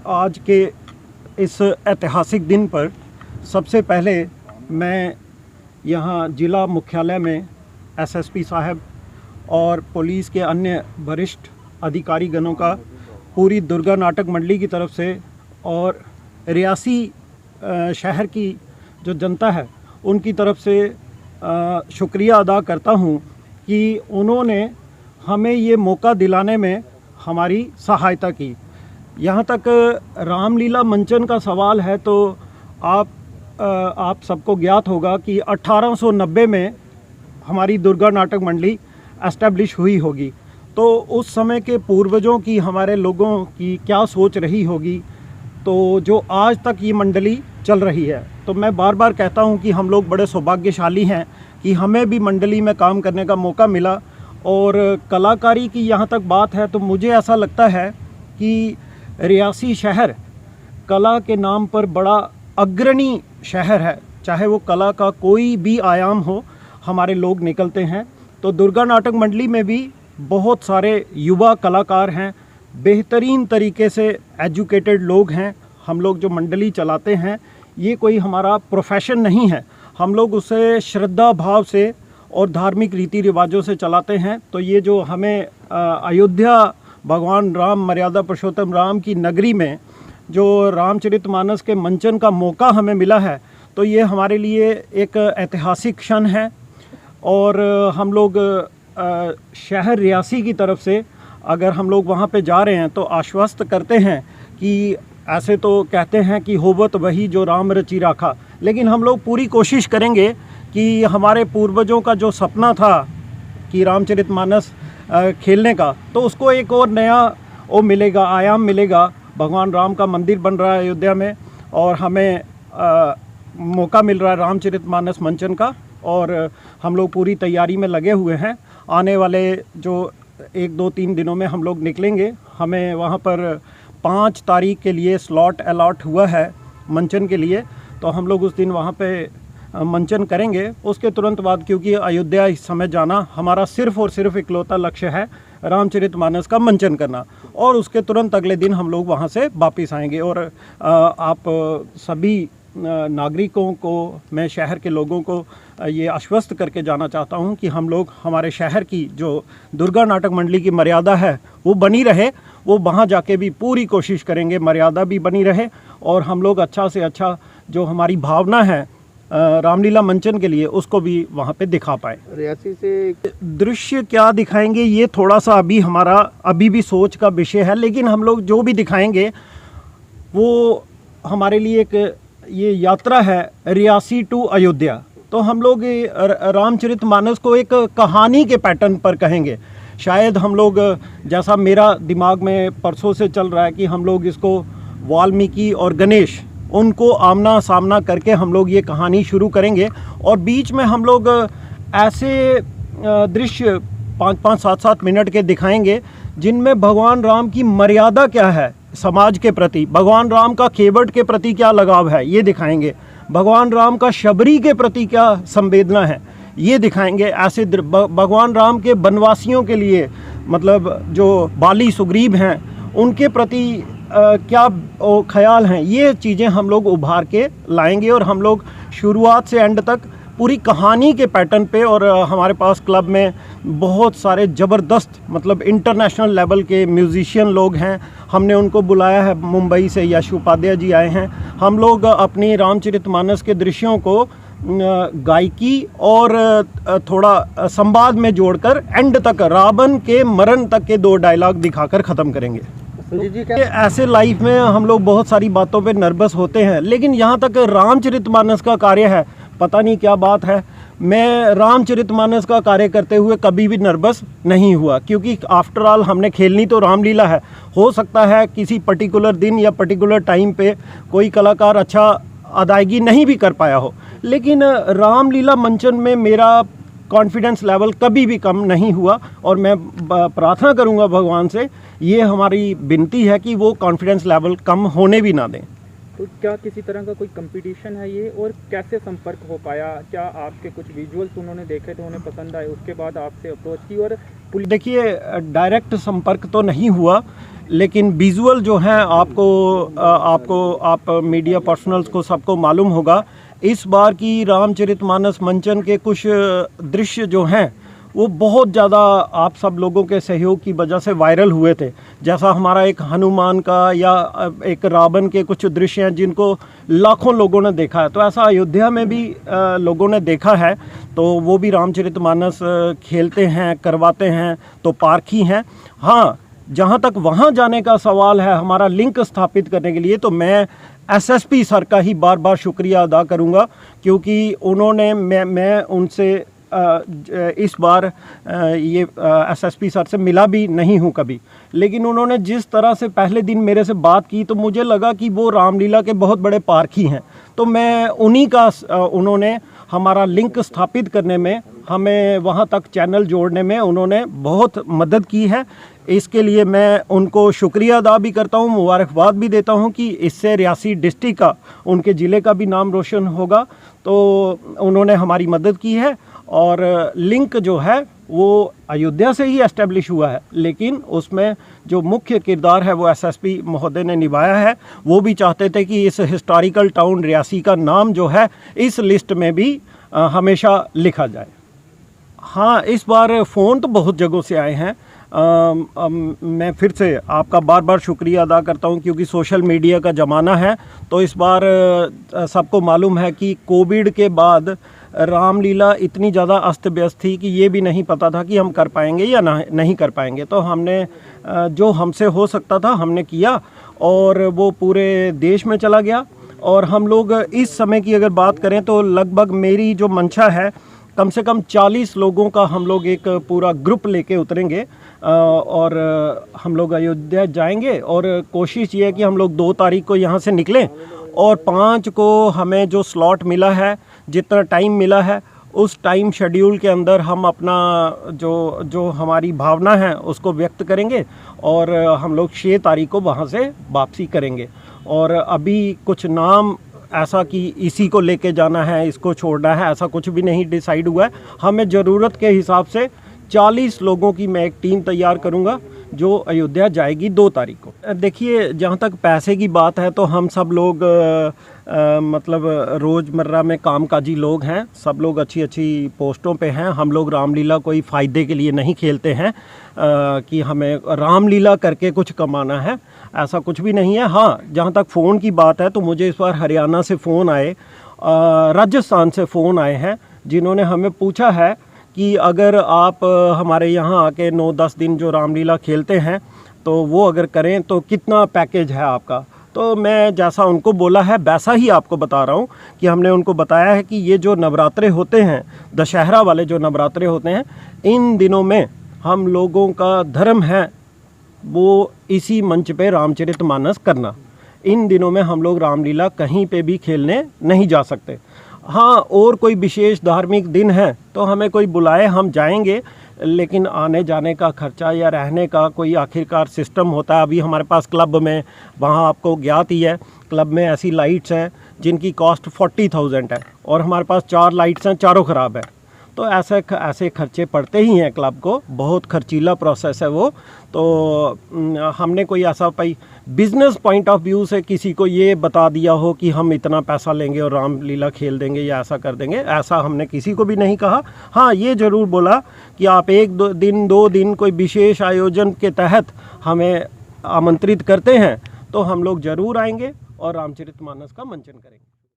आज के इस ऐतिहासिक दिन पर सबसे पहले मैं यहाँ जिला मुख्यालय में एसएसपी साहब और पुलिस के अन्य वरिष्ठ अधिकारी गणों का पूरी दुर्गा नाटक मंडली की तरफ से और रियासी शहर की जो जनता है उनकी तरफ से शुक्रिया अदा करता हूँ कि उन्होंने हमें ये मौका दिलाने में हमारी सहायता की। यहाँ तक रामलीला मंचन का सवाल है तो आप सबको ज्ञात होगा कि 1890 में हमारी दुर्गा नाटक मंडली एस्टेब्लिश हुई होगी। तो उस समय के पूर्वजों की, हमारे लोगों की क्या सोच रही होगी, तो जो आज तक ये मंडली चल रही है। तो मैं बार बार कहता हूँ कि हम लोग बड़े सौभाग्यशाली हैं कि हमें भी मंडली में काम करने का मौका मिला। और कलाकारी की यहाँ तक बात है तो मुझे ऐसा लगता है कि रियासी शहर कला के नाम पर बड़ा अग्रणी शहर है। चाहे वो कला का कोई भी आयाम हो, हमारे लोग निकलते हैं। तो दुर्गा नाटक मंडली में भी बहुत सारे युवा कलाकार हैं, बेहतरीन तरीके से एजुकेटेड लोग हैं। हम लोग जो मंडली चलाते हैं ये कोई हमारा प्रोफेशन नहीं है, हम लोग उसे श्रद्धा भाव से और धार्मिक रीति रिवाजों से चलाते हैं। तो ये जो हमें अयोध्या भगवान राम, मर्यादा पुरुषोत्तम राम की नगरी में जो रामचरितमानस के मंचन का मौका हमें मिला है, तो ये हमारे लिए एक ऐतिहासिक क्षण है। और हम लोग शहर रियासी की तरफ से अगर हम लोग वहाँ पे जा रहे हैं तो आश्वस्त करते हैं कि ऐसे तो कहते हैं कि होवत वही जो राम रचि राखा, लेकिन हम लोग पूरी कोशिश करेंगे कि हमारे पूर्वजों का जो सपना था कि रामचरितमानस खेलने का, तो उसको एक और नया वो मिलेगा, आयाम मिलेगा। भगवान राम का मंदिर बन रहा है अयोध्या में और हमें मौका मिल रहा है रामचरितमानस मंचन का, और हम लोग पूरी तैयारी में लगे हुए हैं। आने वाले जो 1-2-3 दिनों में हम लोग निकलेंगे। हमें वहाँ पर 5 तारीख के लिए स्लॉट अलॉट हुआ है मंचन के लिए, तो हम लोग उस दिन वहाँ पे मंचन करेंगे। उसके तुरंत बाद, क्योंकि अयोध्या इस समय जाना हमारा सिर्फ़ और सिर्फ इकलौता लक्ष्य है रामचरितमानस का मंचन करना, और उसके तुरंत अगले दिन हम लोग वहाँ से वापस आएंगे। और आप सभी नागरिकों को, मैं शहर के लोगों को ये आश्वस्त करके जाना चाहता हूँ कि हम लोग, हमारे शहर की जो दुर्गा नाटक मंडली की मर्यादा है वो बनी रहे। वो वहाँ जाके भी पूरी कोशिश करेंगे मर्यादा भी बनी रहे और हम लोग अच्छा से अच्छा जो हमारी भावना है रामलीला मंचन के लिए उसको भी वहाँ पे दिखा पाए। रियासी से दृश्य क्या दिखाएंगे ये थोड़ा सा अभी भी सोच का विषय है, लेकिन हम लोग जो भी दिखाएंगे वो हमारे लिए एक ये यात्रा है रियासी टू अयोध्या। तो हम लोग रामचरितमानस को एक कहानी के पैटर्न पर कहेंगे। शायद हम लोग, जैसा मेरा दिमाग में परसों से चल रहा है कि हम लोग इसको वाल्मीकि और गणेश, उनको आमना सामना करके हम लोग ये कहानी शुरू करेंगे। और बीच में हम लोग ऐसे दृश्य 5-5, 7-7 मिनट के दिखाएंगे जिनमें भगवान राम की मर्यादा क्या है समाज के प्रति, भगवान राम का केवट के प्रति क्या लगाव है ये दिखाएंगे, भगवान राम का शबरी के प्रति क्या संवेदना है ये दिखाएंगे। ऐसे भगवान राम के वनवासियों के लिए, मतलब जो बाली सुग्रीव हैं उनके प्रति क्या ख्याल हैं, ये चीज़ें हम लोग उभार के लाएंगे। और हम लोग शुरुआत से एंड तक पूरी कहानी के पैटर्न पे, और हमारे पास क्लब में बहुत सारे ज़बरदस्त, मतलब इंटरनेशनल लेवल के म्यूज़िशियन लोग हैं। हमने उनको बुलाया है, मुंबई से यश उपाध्याय जी आए हैं। हम लोग अपनी रामचरितमानस के दृश्यों को गायकी और थोड़ा संवाद में जोड़कर एंड तक, रावण के मरण तक के 2 डायलॉग दिखाकर ख़त्म करेंगे। ऐसे लाइफ में हम लोग बहुत सारी बातों पे नर्वस होते हैं, लेकिन यहाँ तक रामचरितमानस का कार्य है, पता नहीं क्या बात है, मैं रामचरितमानस का कार्य करते हुए कभी भी नर्वस नहीं हुआ, क्योंकि आफ्टर ऑल हमने खेलनी तो रामलीला है। हो सकता है किसी पर्टिकुलर दिन या पर्टिकुलर टाइम पे कोई कलाकार अच्छा अदायगी नहीं भी कर पाया हो, लेकिन रामलीला मंचन में मेरा कॉन्फिडेंस लेवल कभी भी कम नहीं हुआ। और मैं प्रार्थना करूंगा भगवान से, ये हमारी विनती है कि वो कॉन्फिडेंस लेवल कम होने भी ना दें। तो क्या किसी तरह का कोई कंपटीशन है ये, और कैसे संपर्क हो पाया? क्या आपके कुछ विजुअल्स उन्होंने देखे थे, उन्हें पसंद आए, उसके बाद आपसे अप्रोच की? और देखिए, डायरेक्ट संपर्क तो नहीं हुआ, लेकिन विजुअल जो है आप मीडिया पर्सनल्स को सबको मालूम होगा, इस बार की रामचरितमानस मंचन के कुछ दृश्य जो हैं वो बहुत ज़्यादा आप सब लोगों के सहयोग की वजह से वायरल हुए थे। जैसा हमारा एक हनुमान का या एक रावण के कुछ दृश्य हैं जिनको लाखों लोगों ने देखा है, तो ऐसा अयोध्या में भी लोगों ने देखा है। तो वो भी रामचरितमानस खेलते हैं, करवाते हैं, तो पारखी हैं। हाँ, जहाँ तक वहाँ जाने का सवाल है हमारा लिंक स्थापित करने के लिए, तो मैं एसएसपी सर का ही बार बार शुक्रिया अदा करूँगा, क्योंकि उन्होंने मैं उनसे इस बार ये एसएसपी सर से मिला भी नहीं हूँ कभी, लेकिन उन्होंने जिस तरह से पहले दिन मेरे से बात की तो मुझे लगा कि वो रामलीला के बहुत बड़े पारखी हैं। तो मैं उन्हीं का उन्होंने हमारा लिंक स्थापित करने में, हमें वहाँ तक चैनल जोड़ने में उन्होंने बहुत मदद की है। इसके लिए मैं उनको शुक्रिया अदा भी करता हूँ, मुबारकबाद भी देता हूँ कि इससे रियासी डिस्ट्रिक्ट का, उनके ज़िले का भी नाम रोशन होगा। तो उन्होंने हमारी मदद की है और लिंक जो है वो अयोध्या से ही एस्टेब्लिश हुआ है, लेकिन उसमें जो मुख्य किरदार है वो एसएसपी महोदय ने निभाया है। वो भी चाहते थे कि इस हिस्टोरिकल टाउन रियासी का नाम जो है इस लिस्ट में भी हमेशा लिखा जाए। हाँ, इस बार फ़ोन तो बहुत जगहों से आए हैं। मैं फिर से आपका बार बार शुक्रिया अदा करता हूं, क्योंकि सोशल मीडिया का ज़माना है। तो इस बार सबको मालूम है कि कोविड के बाद रामलीला इतनी ज़्यादा अस्त व्यस्त थी कि ये भी नहीं पता था कि हम कर पाएंगे या नहीं कर पाएंगे। तो हमने जो हमसे हो सकता था हमने किया, और वो पूरे देश में चला गया। और हम लोग इस समय की अगर बात करें तो लगभग मेरी जो मंशा है, कम से कम 40 लोगों का हम लोग एक पूरा ग्रुप लेके उतरेंगे और हम लोग अयोध्या जाएंगे। और कोशिश ये है कि हम लोग 2 तारीख को यहाँ से निकलें और 5 को हमें जो स्लॉट मिला है, जितना टाइम मिला है, उस टाइम शेड्यूल के अंदर हम अपना जो हमारी भावना है उसको व्यक्त करेंगे और हम लोग 6 तारीख को वहाँ से वापसी करेंगे। और अभी कुछ नाम ऐसा कि इसी को लेके जाना है, इसको छोड़ना है, ऐसा कुछ भी नहीं डिसाइड हुआ है। हमें ज़रूरत के हिसाब से 40 लोगों की मैं एक टीम तैयार करूंगा जो अयोध्या जाएगी 2 तारीख को। देखिए, जहाँ तक पैसे की बात है तो हम सब लोग मतलब रोज़मर्रा में कामकाजी लोग हैं, सब लोग अच्छी पोस्टों पे हैं। हम लोग रामलीला कोई फ़ायदे के लिए नहीं खेलते हैं कि हमें रामलीला करके कुछ कमाना है, ऐसा कुछ भी नहीं है। हाँ, जहाँ तक फ़ोन की बात है तो मुझे इस बार हरियाणा से फ़ोन आए, राजस्थान से फ़ोन आए हैं, जिन्होंने हमें पूछा है कि अगर आप हमारे यहाँ आके 9-10 दिन जो रामलीला खेलते हैं तो वो अगर करें तो कितना पैकेज है आपका। तो मैं जैसा उनको बोला है वैसा ही आपको बता रहा हूँ कि हमने उनको बताया है कि ये जो नवरात्रे होते हैं, दशहरा वाले जो नवरात्रे होते हैं, इन दिनों में हम लोगों का धर्म है वो इसी मंच पे रामचरितमानस करना। इन दिनों में हम लोग रामलीला कहीं पे भी खेलने नहीं जा सकते। हाँ, और कोई विशेष धार्मिक दिन है तो हमें कोई बुलाए, हम जाएंगे, लेकिन आने जाने का खर्चा या रहने का कोई आखिरकार सिस्टम होता है। अभी हमारे पास क्लब में, वहाँ आपको ज्ञात ही है, क्लब में ऐसी लाइट्स हैं जिनकी कॉस्ट 40,000 है और हमारे पास 4 लाइट्स हैं, चारों ख़राब है। तो ऐसे खर्चे पड़ते ही हैं क्लब को, बहुत खर्चीला प्रोसेस है वो। तो हमने कोई ऐसा बिज़नेस पॉइंट ऑफ व्यू से किसी को ये बता दिया हो कि हम इतना पैसा लेंगे और रामलीला खेल देंगे या ऐसा कर देंगे, ऐसा हमने किसी को भी नहीं कहा। हाँ, ये ज़रूर बोला कि आप 1-2 दिन कोई विशेष आयोजन के तहत हमें आमंत्रित करते हैं तो हम लोग ज़रूर आएंगे और रामचरितमानस का मंचन करेंगे।